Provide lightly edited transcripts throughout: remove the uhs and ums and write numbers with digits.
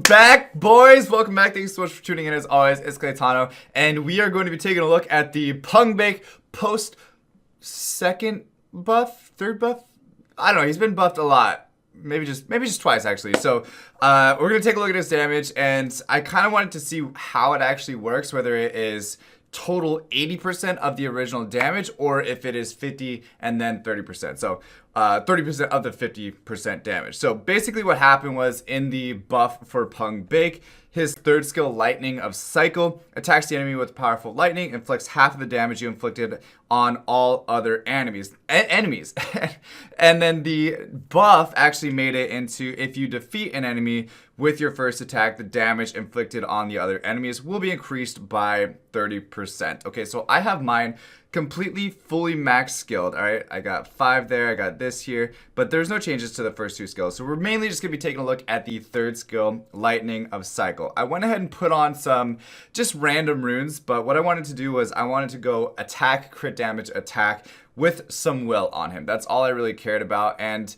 back, boys. Welcome back. Thanks so much for tuning in. As always, it's Claytano, and we are going to be taking a look at the PUNGBAEK post second buff, third buff. I don't know. He's been buffed a lot. Maybe just twice actually. So we're gonna take a look at his damage, and I kind of wanted to see how it actually works, whether it is total 80% of the original damage or if it is 50 and then 30%. So 30% of the 50% damage. So basically what happened was, in the buff for PUNGBAEK, his third skill, Lightning of Cycle, attacks the enemy with powerful lightning, inflicts half of the damage you inflicted on all other enemies. And then the buff actually made it into, if you defeat an enemy with your first attack, the damage inflicted on the other enemies will be increased by 30%. Okay, so I have mine completely fully max skilled. All right, I got 5 there, I got this here, but there's no changes to the first 2 skills. So we're mainly just gonna be taking a look at the third skill, Lightning of Cycle. I went ahead and put on some just random runes, but what I wanted to do was I wanted to go attack, crit damage, attack with some will on him. That's all I really cared about, and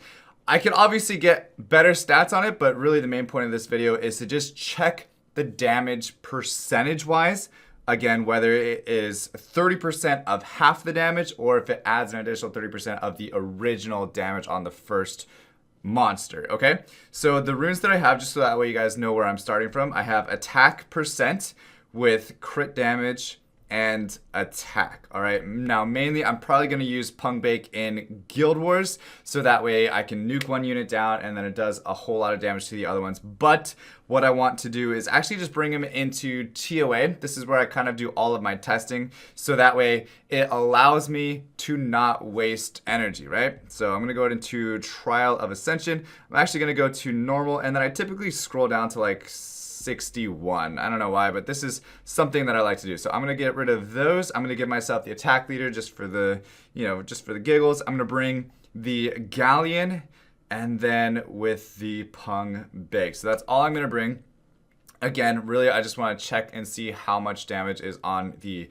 I can obviously get better stats on it, but really the main point of this video is to just check the damage percentage wise. Again, whether it is 30% of half the damage or if it adds an additional 30% of the original damage on the first monster, okay? So the runes that I have, just so that way you guys know where I'm starting from, I have attack percent with crit damage and attack. All right, now mainly I'm probably going to use PUNGBAEK in Guild Wars, so that way I can nuke one unit down and then it does a whole lot of damage to the other ones. But what I want to do is actually just bring him into TOA. This is where I kind of do all of my testing, so that way it allows me to not waste energy, right? So I'm going to go into Trial of Ascension. I'm actually going to go to normal, and then I typically scroll down to like 61. I don't know why, but this is something that I like to do. So I'm going to get rid of those. I'm going to give myself the attack leader just for the, just for the giggles. I'm going to bring the Galleon, and then with the PUNGBAEK. So that's all I'm going to bring. Again, really, I just want to check and see how much damage is on the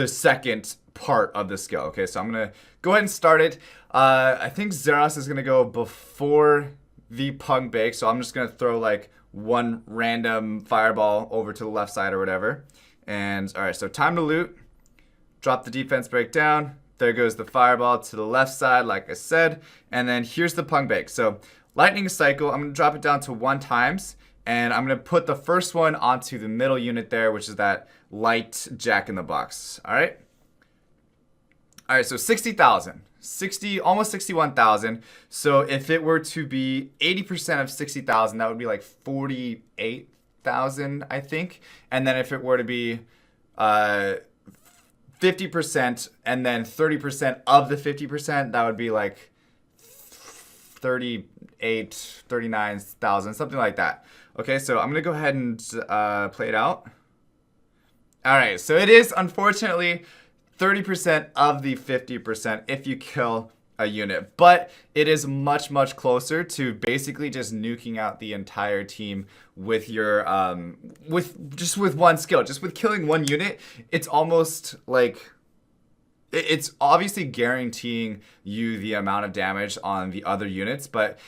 second part of the skill. Okay, so I'm going to go ahead and start it. I think Zeros is going to go before the PUNGBAEK, so I'm just going to throw like one random fireball over to the left side or whatever. And all right, so time to loot. Drop the defense break down. There goes the fireball to the left side, like I said. And then here's the PUNGBAEK. So Lightning Cycle, I'm going to drop it down to 1 times. And I'm going to put the first one onto the middle unit there, which is that light Jack-in-the-Box. All right. All right, so 60,000. Almost 61,000. So if it were to be 80% of 60,000, that would be like 48,000, I think. And then if it were to be 50% and then 30% of the 50%, that would be like 39,000, something like that. Okay, so I'm gonna go ahead and play it out. All right, so it is unfortunately 30% of the 50% if you kill a unit, but it is much closer to basically just nuking out the entire team with your with one skill, just with killing one unit. It's almost like it's obviously guaranteeing you the amount of damage on the other units, but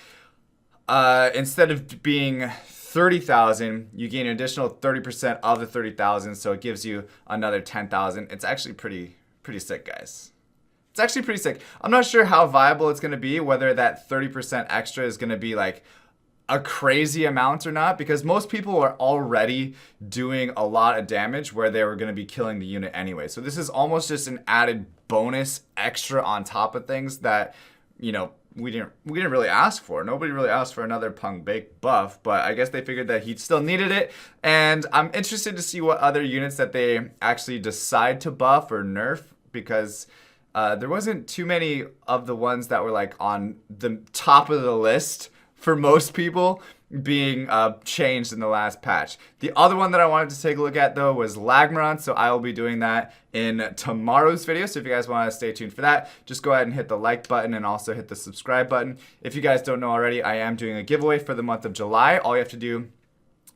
instead of being 30,000, you gain an additional 30% of the 30,000, so it gives you another 10,000. It's actually pretty sick, guys. It's actually pretty sick. I'm not sure how viable it's going to be, whether that 30% extra is going to be like a crazy amount or not, because most people are already doing a lot of damage where they were going to be killing the unit anyway. So this is almost just an added bonus extra on top of things that, we didn't really ask for. Nobody really asked for another PUNGBAEK buff, but I guess they figured that he still needed it. And I'm interested to see what other units that they actually decide to buff or nerf, because there wasn't too many of the ones that were like on the top of the list for most people being changed in the last patch. The other one that I wanted to take a look at though was Lagmaron, so I will be doing that in tomorrow's video. So if you guys want to stay tuned for that, just go ahead and hit the like button and also hit the subscribe button. If you guys don't know already, I am doing a giveaway for the month of July. All you have to do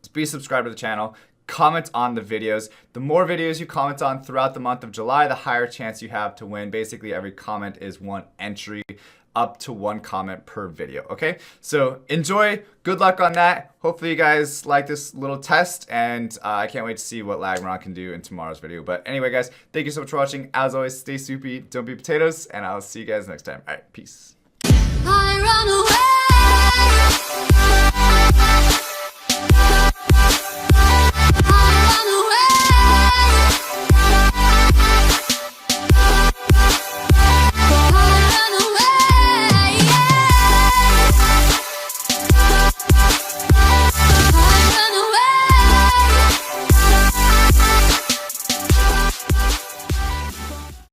is be subscribed to the channel, comment on the videos. The more videos you comment on throughout the month of July, the higher chance you have to win. Basically, every comment is 1 entry up to 1 comment per video, okay? So enjoy, good luck on that. Hopefully you guys like this little test, and I can't wait to see what Lagron can do in tomorrow's video. But anyway, guys, thank you so much for watching. As always, stay soupy, don't be potatoes, and I'll see you guys next time. All right, peace. I run away.